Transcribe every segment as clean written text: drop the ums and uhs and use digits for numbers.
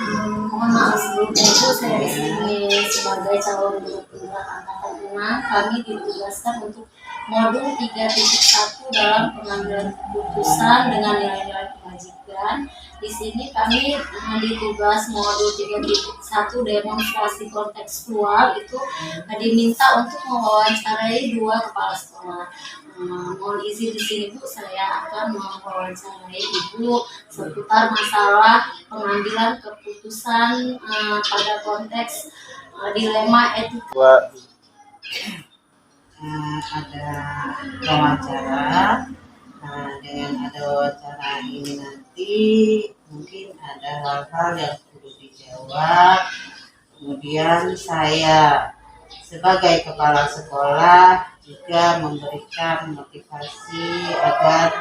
Mohon maaf sebelumnya itu saya di sini sebagai calon guru penggerak angkatan 6. Kami ditugaskan untuk modul 3.1 dalam pengambilan keputusan dengan nilai-nilai kebajikan. Di sini kami ditugas modul 3.1 demonstrasi kontekstual itu diminta untuk mewawancarai 2 kepala sekolah. Mohon izin di sini Bu, saya akan mewawancarai Ibu seputar masalah pengambilan keputusan pada konteks dilema etika. Ada wawancara. Dengan ada wawancara ini nanti mungkin ada hal-hal yang perlu dijawab. Kemudian saya sebagai kepala sekolah juga memberikan motivasi agar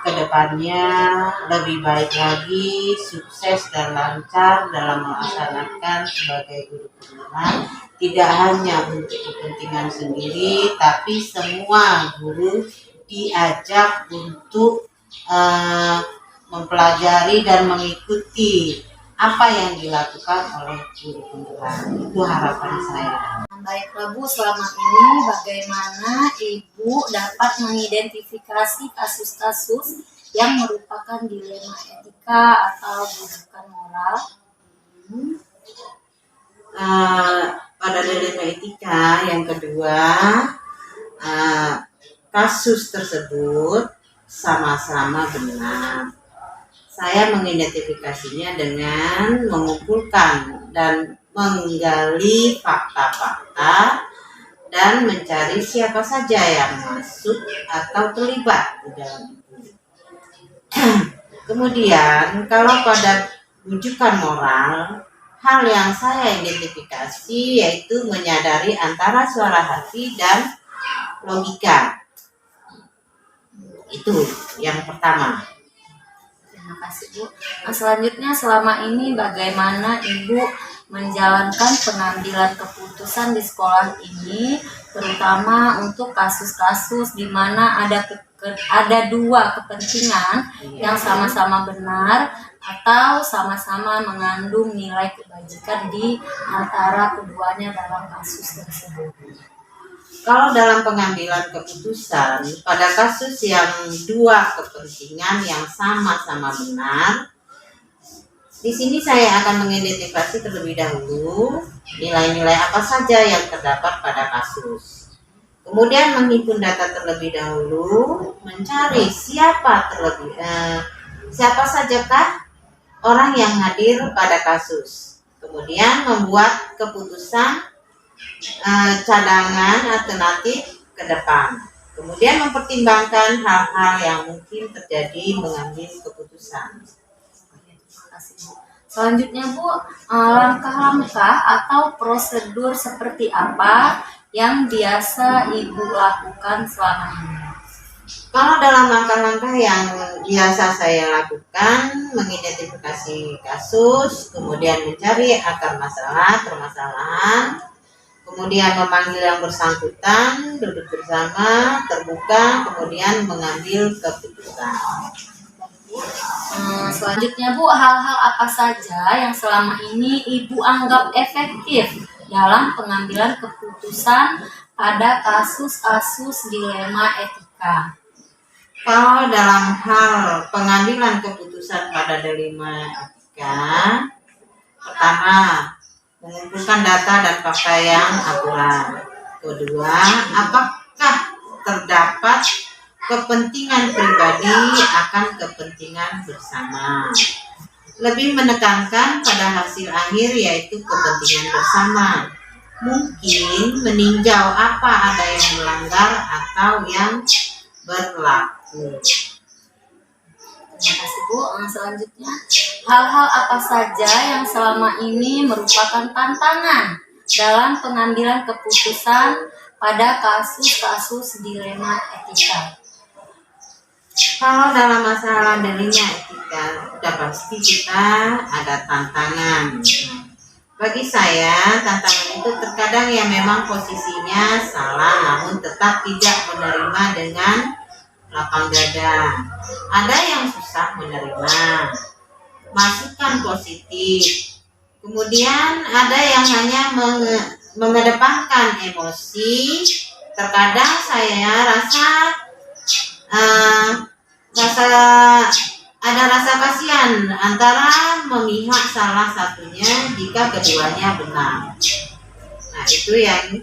kedepannya lebih baik lagi, sukses dan lancar dalam melaksanakan sebagai guru penggerak, tidak hanya untuk kepentingan sendiri, tapi semua guru diajak untuk mempelajari dan mengikuti apa yang dilakukan oleh guru penggerak. Itu harapan saya. Baiklah Bu, selama ini bagaimana Ibu dapat mengidentifikasi kasus-kasus yang merupakan dilema etika atau bujukan moral? Pada dilema etika yang kedua, kasus tersebut sama-sama benar. Saya mengidentifikasinya dengan mengumpulkan dan menggali fakta-fakta dan mencari siapa saja yang masuk atau terlibat di dalam itu. Kemudian kalau pada rujukan moral, hal yang saya identifikasi yaitu menyadari antara suara hati dan logika. Itu yang pertama. Terima kasih Bu. Selanjutnya, selama ini bagaimana Ibu menjalankan pengambilan keputusan di sekolah ini, terutama untuk kasus-kasus di mana ada 2 kepentingan yang sama-sama benar atau sama-sama mengandung nilai kebajikan di antara keduanya dalam kasus tersebut. Kalau dalam pengambilan keputusan pada kasus yang 2 kepentingan yang sama-sama benar, di sini saya akan mengidentifikasi terlebih dahulu nilai-nilai apa saja yang terdapat pada kasus. Kemudian menghimpun data terlebih dahulu, mencari siapa sajakah orang yang hadir pada kasus. Kemudian membuat keputusan cadangan alternatif ke depan. Kemudian mempertimbangkan hal-hal yang mungkin terjadi mengambil keputusan. Selanjutnya Bu, langkah-langkah atau prosedur seperti apa yang biasa Ibu lakukan selama ini? Kalau dalam langkah-langkah yang biasa saya lakukan, mengidentifikasi kasus, kemudian mencari akar permasalahan, kemudian memanggil yang bersangkutan, duduk bersama, terbuka, kemudian mengambil keputusan. Selanjutnya Bu, hal-hal apa saja yang selama ini Ibu anggap efektif dalam pengambilan keputusan pada kasus-kasus dilema etika? Kalau dalam hal pengambilan keputusan pada dilema etika, pertama, mengumpulkan data dan fakta yang akurat. Kedua, apakah terdapat kepentingan pribadi akan kepentingan bersama. Lebih menekankan pada hasil akhir yaitu kepentingan bersama. Mungkin meninjau apa ada yang melanggar atau yang berlaku. Terima kasih Bu. Selanjutnya, hal-hal apa saja yang selama ini merupakan tantangan dalam pengambilan keputusan pada kasus-kasus dilema etika? Kalau dalam masalah dilema etika, sudah pasti kita ada tantangan. Bagi saya, tantangan itu terkadang yang memang posisinya salah, namun tetap tidak menerima dengan lapang dada. Ada yang susah menerima. masukan positif. Kemudian ada yang hanya mengedepankan emosi. Terkadang saya rasa ada rasa kasihan antara memihak salah satunya jika keduanya benar. Nah, itu yang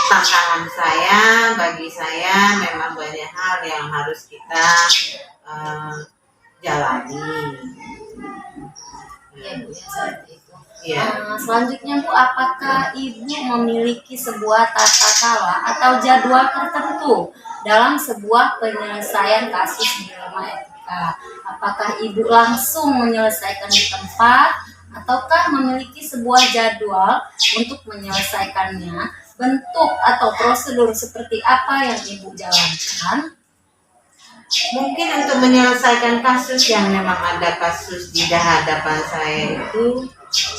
tantangan saya. Bagi saya memang banyak hal yang harus kita jalani. Ya Bu, ya seperti itu. Ya. Selanjutnya Bu, apakah Ibu memiliki sebuah tata cara atau jadwal tertentu dalam sebuah penyelesaian kasus dilema etika? Apakah Ibu langsung menyelesaikan di tempat ataukah memiliki sebuah jadwal untuk menyelesaikannya? Bentuk atau prosedur seperti apa yang Ibu jalankan? Mungkin untuk menyelesaikan kasus yang memang ada kasus di hadapan saya itu,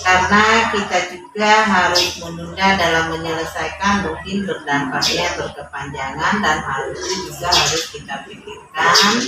karena kita juga harus menunda dalam menyelesaikan, mungkin berdampaknya berkepanjangan, dan hal itu juga harus kita pikirkan.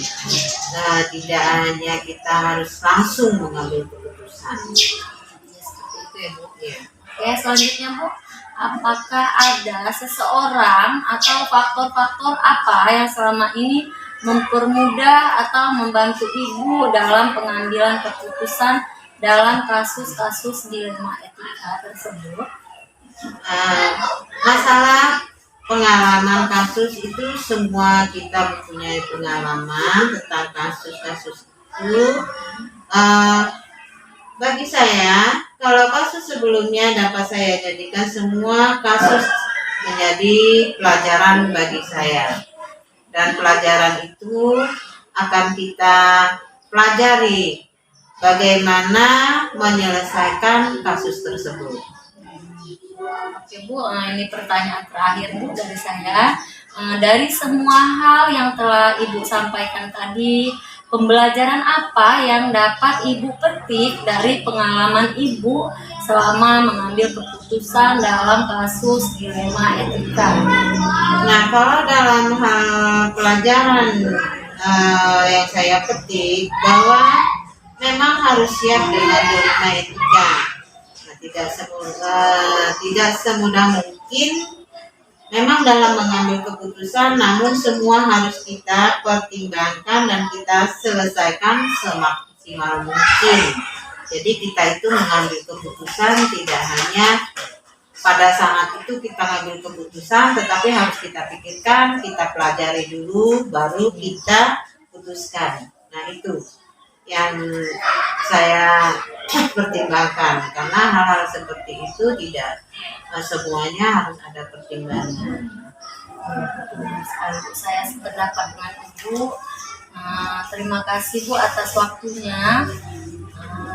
Tidak hanya kita harus langsung mengambil keputusan. Seperti itu ya Bu. Ya. Oke, selanjutnya Bu, apakah ada seseorang atau faktor-faktor apa yang selama ini mempermudah atau membantu Ibu dalam pengambilan keputusan dalam kasus-kasus dilema etika tersebut? Masalah pengalaman kasus itu, semua kita mempunyai pengalaman tentang kasus-kasus itu. Bagi saya, kalau kasus sebelumnya dapat saya jadikan semua kasus menjadi pelajaran bagi saya. Dan pelajaran itu akan kita pelajari bagaimana menyelesaikan kasus tersebut. Oke Bu, ini pertanyaan terakhir Bu dari saya. Dari semua hal yang telah Ibu sampaikan tadi, pembelajaran apa yang dapat Ibu petik dari pengalaman Ibu selama mengambil keputusan dalam kasus dilema etika? Nah, kalau dalam hal pelajaran yang saya petik, bahwa memang harus siap dengan dilema etika. Nah, tidak semudah mungkin memang dalam mengambil keputusan, namun semua harus kita pertimbangkan dan kita selesaikan semaksimal mungkin. Jadi kita itu mengambil keputusan tidak hanya pada saat itu kita ngambil keputusan, tetapi harus kita pikirkan, kita pelajari dulu, baru kita putuskan. Nah, itu yang saya pertimbangkan, karena hal-hal seperti itu tidak semuanya harus ada pertimbangan. Saya sependapat dengan Ibu. Terima kasih Bu atas waktunya.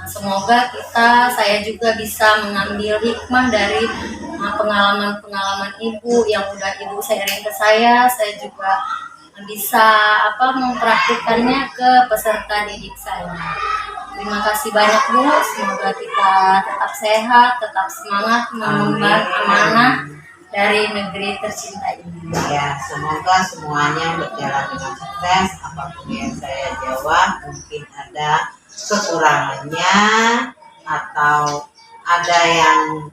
Semoga saya juga bisa mengambil hikmah dari pengalaman-pengalaman Ibu yang udah Ibu sharing ke saya juga bisa mempraktikkannya ke peserta didik saya. Terima kasih banyak Bu, semoga kita tetap sehat, tetap semangat mengemban amanah dari negeri tercinta ini. Ya, semoga semuanya berjalan dengan sukses. Apapun yang saya jawab, mungkin ada kekurangannya atau ada yang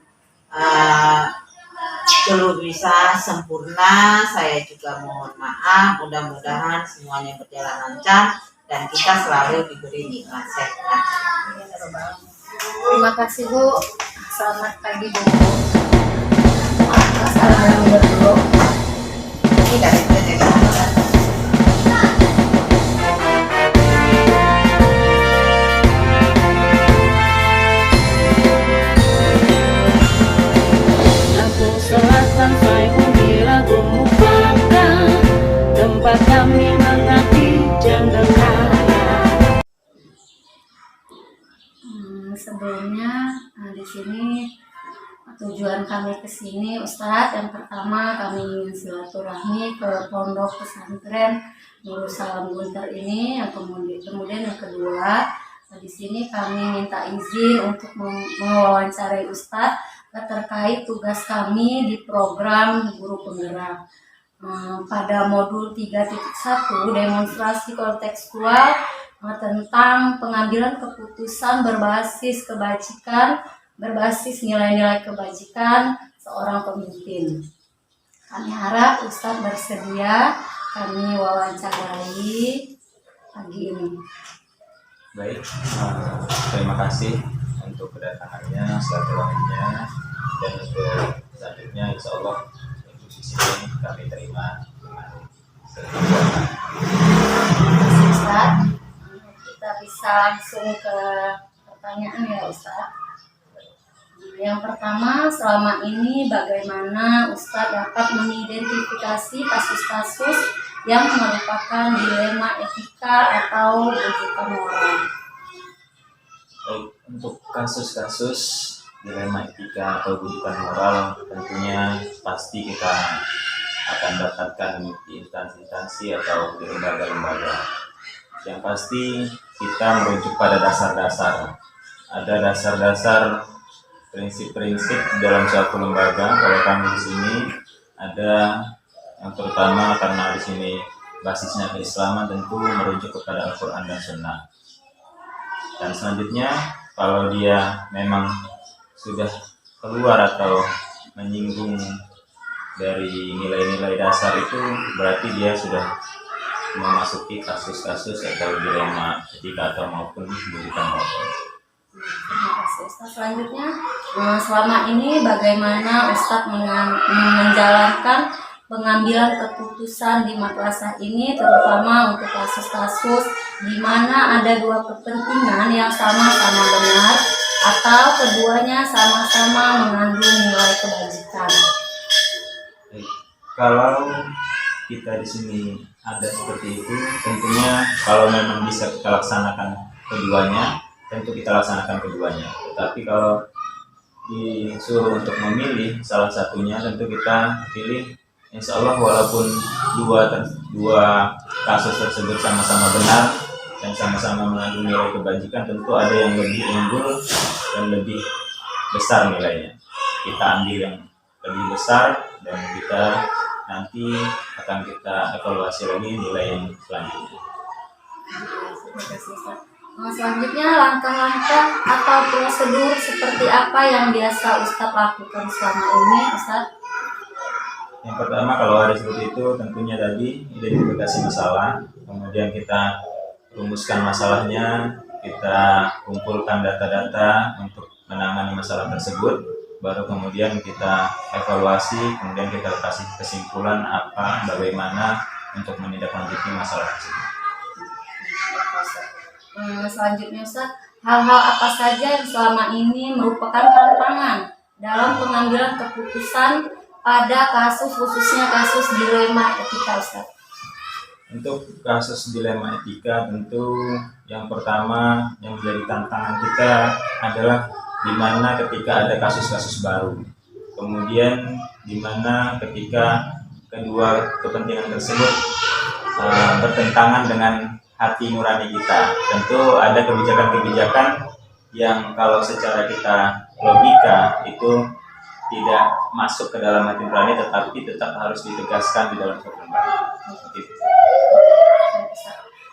belum bisa sempurna, saya juga mohon maaf. Mudah-mudahan semuanya berjalan lancar dan kita selalu diberi nikmat sehat. Terima kasih Bu. Selamat pagi Bu. Assalamualaikum. Ini dari itu. Selatan saya bila melupakan tempat kami mengabdi jendela. Sebelumnya di sini tujuan kami ke sini Ustadz, yang pertama kami ingin silaturahmi ke pondok pesantren Nurul Salam Guntur ini, yang kemudian yang kedua di sini kami minta izin untuk mewawancarai Ustadz terkait tugas kami di program Guru Penggerak. Pada modul 3.1 demonstrasi kontekstual tentang pengambilan keputusan berbasis kebajikan, berbasis nilai-nilai kebajikan seorang pemimpin. Kami harap Ustadz bersedia kami wawancarai pagi ini. Baik, terima kasih untuk kedatangannya, silaturahminya, dan untuk selanjutnya insya Allah untuk di sini kami terima dengan senang. Ustadz, kita bisa langsung ke pertanyaan ya Ustadz. Yang pertama, selama ini bagaimana Ustadz dapat mengidentifikasi kasus-kasus yang merupakan dilema etika atau rujukan moral? Baik, untuk kasus-kasus dilema etika atau rujukan moral tentunya pasti kita akan dapatkan di instansi-instansi atau di lembaga-lembaga. Yang pasti kita merujuk pada dasar-dasar. Ada dasar-dasar prinsip-prinsip dalam suatu lembaga. Kalau kami di sini ada yang terutama karena di sini basisnya keislaman, tentu merujuk kepada Al-Quran dan Sunnah. Dan selanjutnya kalau dia memang sudah keluar atau menyinggung dari nilai-nilai dasar itu, berarti dia sudah memasuki kasus-kasus atau dilema etika atau maupun rujukan moral. Terima kasih Ustadz. Selanjutnya, selama ini bagaimana Ustadz menjalankan pengambilan keputusan di madrasah ini, terutama untuk kasus-kasus di mana ada dua kepentingan yang sama-sama benar atau keduanya sama-sama mengandung nilai kebajikan? Baik, kalau kita di sini ada seperti itu, tentunya kalau memang bisa kita laksanakan keduanya, tentu kita laksanakan keduanya. Tetapi kalau disuruh untuk memilih salah satunya, tentu kita pilih insya Allah walaupun dua kasus tersebut sama-sama benar dan sama-sama mengandung nilai kebajikan, tentu ada yang lebih unggul dan lebih besar nilainya. Kita ambil yang lebih besar dan kita nanti akan kita evaluasi lagi nilai yang selanjutnya. Selanjutnya, langkah-langkah atau prosedur seperti apa yang biasa Ustadz lakukan selama ini, Ustadz? Yang pertama, kalau ada seperti itu, tentunya tadi identifikasi masalah, kemudian kita rumuskan masalahnya, kita kumpulkan data-data untuk menangani masalah tersebut, baru kemudian kita evaluasi, kemudian kita kasih kesimpulan apa, bagaimana untuk menindaklanjuti masalah tersebut. Selanjutnya Ustadz, hal-hal apa saja yang selama ini merupakan tantangan dalam pengambilan keputusan pada kasus, khususnya kasus dilema etika, Ustadz? Untuk kasus dilema etika, tentu yang pertama yang menjadi tantangan kita adalah di mana ketika ada kasus-kasus baru, kemudian di mana ketika kedua kepentingan tersebut bertentangan dengan hati nurani kita. Tentu ada kebijakan-kebijakan yang kalau secara kita logika itu tidak masuk ke dalam hati nurani, tetapi tetap harus ditegaskan di dalam suatu lembaga.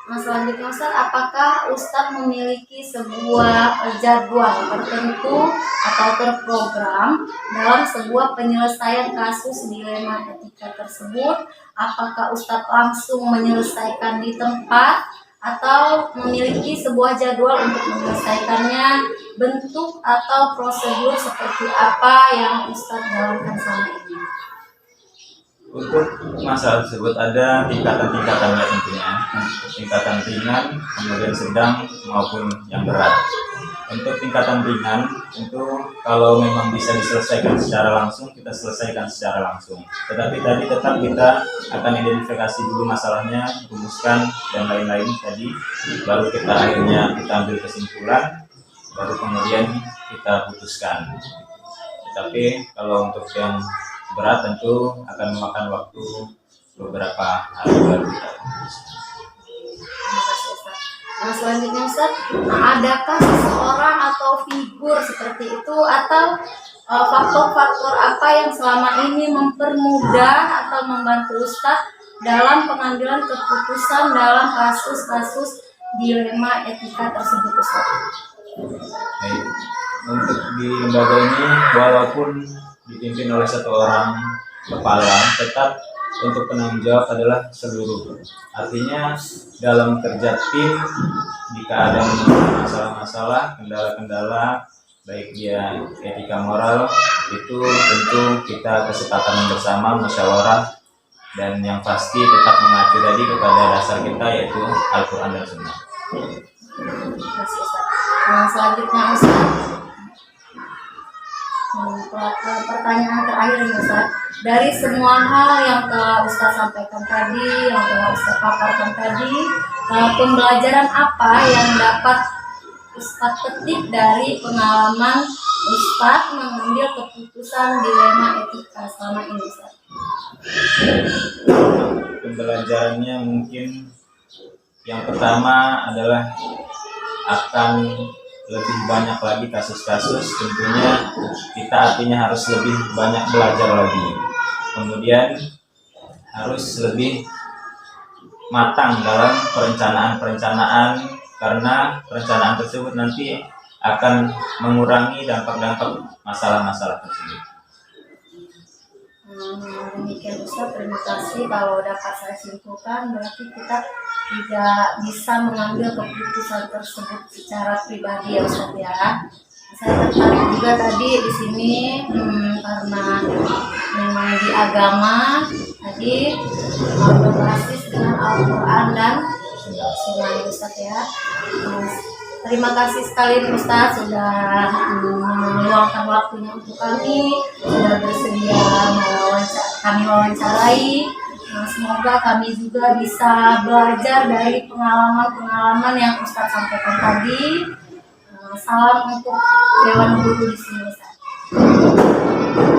Selanjutnya Ustadz, apakah Ustadz memiliki sebuah jadwal tertentu atau terprogram dalam sebuah penyelesaian kasus dilema etika tersebut? Apakah Ustadz langsung menyelesaikan di tempat atau memiliki sebuah jadwal untuk menyelesaikannya? Bentuk atau prosedur seperti apa yang Ustadz jalankan selama ini? Untuk masalah tersebut ada tingkatan-tingkatannya tentunya, tingkatan ringan, kemudian sedang maupun yang berat. Untuk tingkatan ringan, tentu kalau memang bisa diselesaikan secara langsung, kita selesaikan secara langsung. Tetapi tadi tetap kita akan identifikasi dulu masalahnya, rumuskan dan lain-lain tadi, baru kita akhirnya kita ambil kesimpulan, baru kemudian kita putuskan. Tetapi kalau untuk yang berat tentu akan memakan waktu beberapa hari baru kita putuskan. Selanjutnya Ustaz, adakah seseorang atau figur seperti itu atau faktor-faktor apa yang selama ini mempermudah atau membantu Ustaz dalam pengambilan keputusan dalam kasus-kasus dilema etika tersebut Ustaz? Baik. Untuk di lembaga ini walaupun dipimpin oleh satu orang kepala, tetap untuk penanggung jawab adalah seluruh. Artinya dalam kerja tim, jika ada masalah-masalah, kendala-kendala, baik dia etika moral, itu tentu kita kesepakatan bersama, musyawarah, dan yang pasti tetap mengacu tadi kepada dasar kita yaitu Al-Quran dan Sunnah. Terima kasih Ustaz. Nah, selanjutnya Ustaz, pertanyaan terakhir nih Ustaz. Dari semua hal yang telah Ustaz sampaikan tadi, yang telah Ustaz paparkan tadi, pembelajaran apa yang dapat Ustaz petik dari pengalaman Ustaz mengambil keputusan dilema etika selama ini Ustaz? Pembelajarannya mungkin yang pertama adalah akan lebih banyak lagi kasus-kasus, tentunya kita artinya harus lebih banyak belajar lagi. Kemudian harus lebih matang dalam perencanaan-perencanaan, karena perencanaan tersebut nanti akan mengurangi dampak-dampak masalah-masalah tersebut. Demikian Ustaz, terima kasih. Kalau dapat saya simpulkan, berarti kita tidak bisa mengambil keputusan tersebut secara pribadi ya Ustaz ya. Saya tertarik juga tadi di sini karena memang di agama tadi berbasis dengan Al-Quran dan Sunnah Ustaz ya. Terima kasih sekali Ustaz sudah meluangkan waktunya untuk kami, sudah bersedia kami wawancarai. Semoga kami juga bisa belajar dari pengalaman-pengalaman yang Ustaz sampaikan tadi. Salam untuk Dewan Guru di sini Ustaz.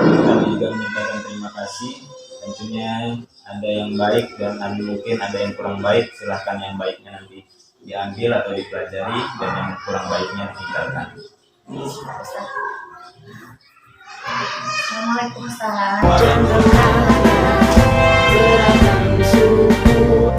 Kami juga menyampaikan terima kasih. Tentunya ada yang baik dan mungkin ada yang kurang baik. Silahkan yang baiknya nanti diambil atau dipelajari, dan yang kurang baiknya ditinggalkan. Assalamualaikum Ustaz. Beragam suku